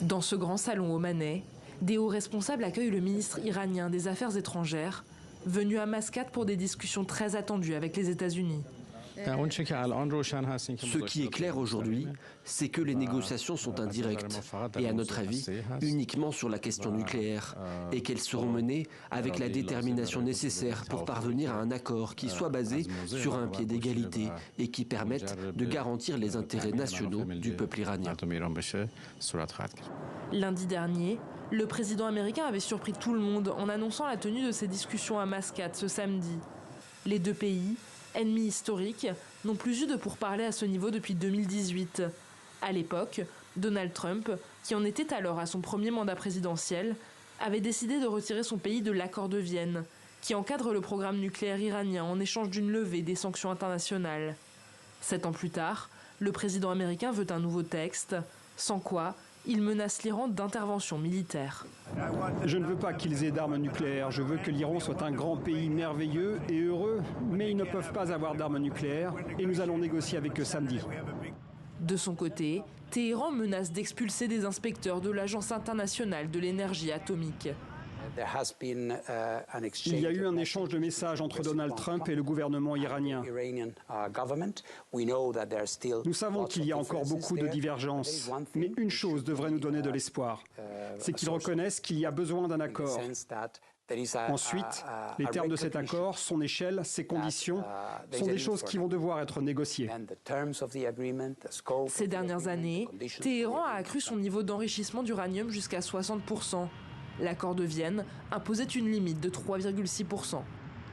Dans ce grand salon omanais, des hauts responsables accueillent le ministre iranien des Affaires étrangères, venu à Mascate pour des discussions très attendues avec les États-Unis. Ce qui est clair aujourd'hui, c'est que les négociations sont indirectes et, à notre avis, uniquement sur la question nucléaire et qu'elles seront menées avec la détermination nécessaire pour parvenir à un accord qui soit basé sur un pied d'égalité et qui permette de garantir les intérêts nationaux du peuple iranien. Lundi dernier, le président américain avait surpris tout le monde en annonçant la tenue de ces discussions à Mascate ce samedi. Les deux pays, ennemis historiques, n'ont plus eu de pourparlers à ce niveau depuis 2018. À l'époque, Donald Trump, qui en était alors à son premier mandat présidentiel, avait décidé de retirer son pays de l'accord de Vienne, qui encadre le programme nucléaire iranien en échange d'une levée des sanctions internationales. 7 ans plus tard, le président américain veut un nouveau texte, sans quoi il menace l'Iran d'intervention militaire. Je ne veux pas qu'ils aient d'armes nucléaires. Je veux que l'Iran soit un grand pays merveilleux et heureux, mais ils ne peuvent pas avoir d'armes nucléaires et nous allons négocier avec eux samedi. De son côté, Téhéran menace d'expulser des inspecteurs de l'Agence internationale de l'énergie atomique. Il y a eu un échange de messages entre Donald Trump et le gouvernement iranien. Nous savons qu'il y a encore beaucoup de divergences, mais une chose devrait nous donner de l'espoir, c'est qu'ils reconnaissent qu'il y a besoin d'un accord. Ensuite, les termes de cet accord, son échelle, ses conditions, sont des choses qui vont devoir être négociées. Ces dernières années, Téhéran a accru son niveau d'enrichissement d'uranium jusqu'à 60%. L'accord de Vienne imposait une limite de 3,6%.